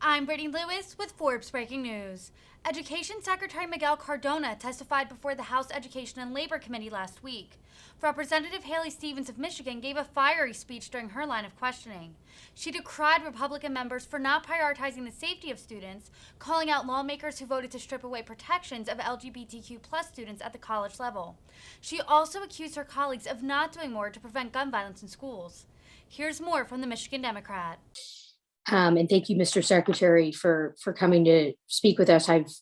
I'm Brittany Lewis with Forbes Breaking News. Education Secretary Miguel Cardona testified before the House Education and Labor Committee last week. Representative Haley Stevens of Michigan gave a fiery speech during her line of questioning. She decried Republican members for not prioritizing the safety of students, calling out lawmakers who voted to strip away protections of LGBTQ plus students at the college level. She also accused her colleagues of not doing more to prevent gun violence in schools. Here's more from the Michigan Democrat. And thank you, Mr. Secretary, for coming to speak with us. I've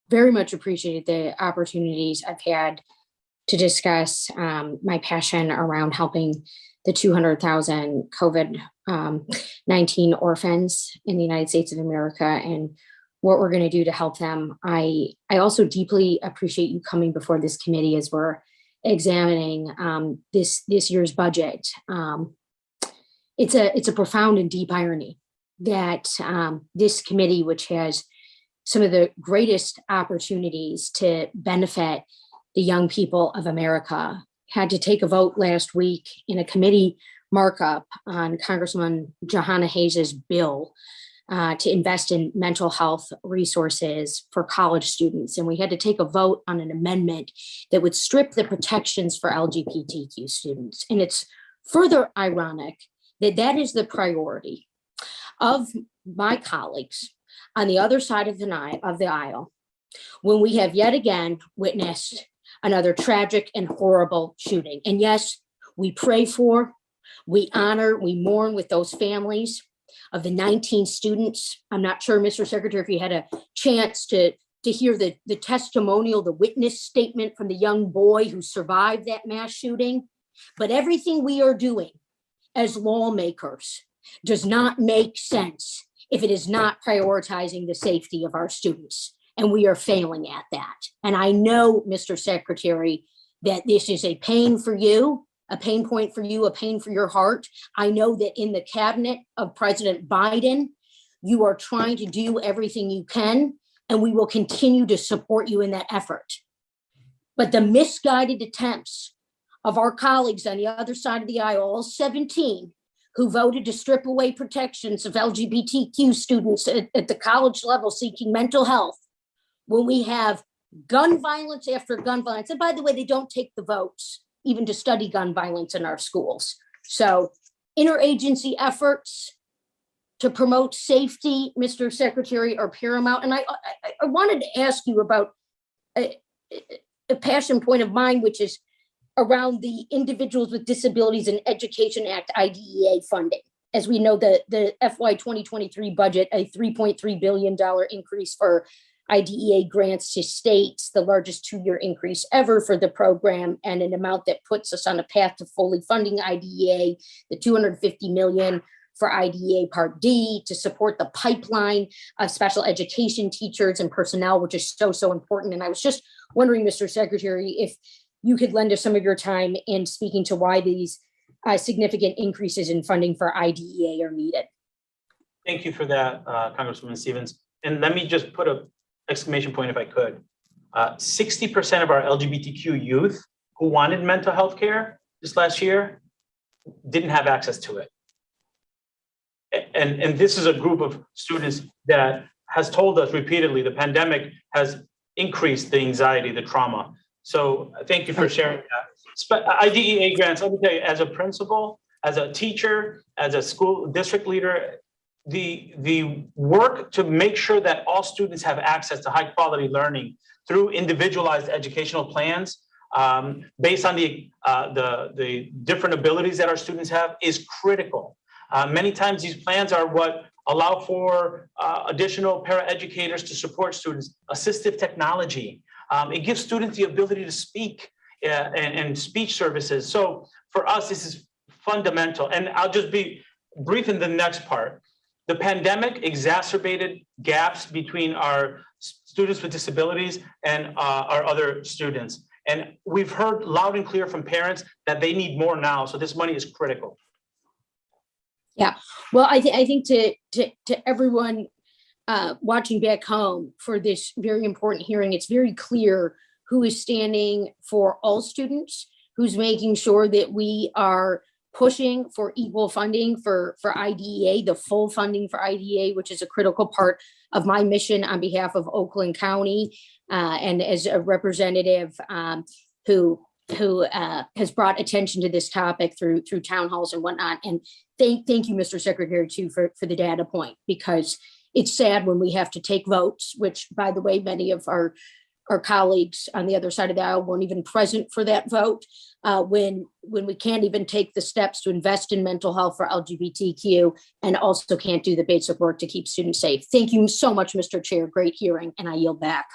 very much appreciated the opportunities I've had to discuss my passion around helping the 200,000 COVID-19 orphans in the United States of America and what we're going to do to help them. I also deeply appreciate you coming before this committee as we're examining this year's budget. It's a profound and deep irony that this committee, which has some of the greatest opportunities to benefit the young people of America, had to take a vote last week in a committee markup on Congresswoman Jahana Hayes's bill to invest in mental health resources for college students. And we had to take a vote on an amendment that would strip the protections for LGBTQ students. And it's further ironic that that is the priority of my colleagues on the other side of the aisle when we have yet again witnessed another tragic and horrible shooting. And yes, we pray for, we honor, we mourn with those families of the 19 students. I'm not sure, Mr. Secretary, if you had a chance to hear the testimonial, the witness statement from the young boy who survived that mass shooting. But everything we are doing as lawmakers does not make sense if it is not prioritizing the safety of our students. And we are failing at that. And I know, Mr. Secretary, that this is a pain for you, a pain point for you, a pain for your heart. I know that in the cabinet of President Biden, you are trying to do everything you can, and we will continue to support you in that effort. But the misguided attempts of our colleagues on the other side of the aisle, all 17, who voted to strip away protections of LGBTQ students at the college level seeking mental health, when we have gun violence after gun violence. And by the way, they don't take the votes even to study gun violence in our schools. So interagency efforts to promote safety, Mr. Secretary, are paramount. And I wanted to ask you about a passion point of mine, which is around the Individuals with Disabilities in Education Act, IDEA funding. As we know, the FY 2023 budget, a $3.3 billion increase for IDEA grants to states, the largest two-year increase ever for the program, and an amount that puts us on a path to fully funding IDEA, the $250 million for IDEA Part D to support the pipeline of special education teachers and personnel, which is so important. And I was just wondering, Mr. Secretary, if you could lend us some of your time in speaking to why these significant increases in funding for IDEA are needed. Thank you for that, Congresswoman Stevens. And let me just put an exclamation point if I could. 60% of our LGBTQ youth who wanted mental health care this last year didn't have access to it. And this is a group of students that has told us repeatedly the pandemic has increased the anxiety, the trauma. So thank you for sharing that. IDEA grants, let me tell you, as a principal, as a teacher, as a school district leader, the work to make sure that all students have access to high quality learning through individualized educational plans based on the different abilities that our students have is critical. Many times these plans are what allow for additional paraeducators to support students, assistive technology. It gives students the ability to speak and speech services. So for us, this is fundamental. And I'll just be brief in the next part. The pandemic exacerbated gaps between our students with disabilities and our other students. And we've heard loud and clear from parents that they need more now. So this money is critical. Yeah, well, I think to everyone watching back home for this very important hearing, it's very clear who is standing for all students, who's making sure that we are pushing for equal funding for IDEA, the full funding for IDEA, which is a critical part of my mission on behalf of Oakland County, and as a representative who has brought attention to this topic through town halls and whatnot. And thank you, Mr. Secretary, too, for the data point, because it's sad when we have to take votes, which, by the way, many of our colleagues on the other side of the aisle weren't even present for that vote, when we can't even take the steps to invest in mental health for LGBTQ and also can't do the basic work to keep students safe. Thank you so much, Mr. Chair. Great hearing, and I yield back.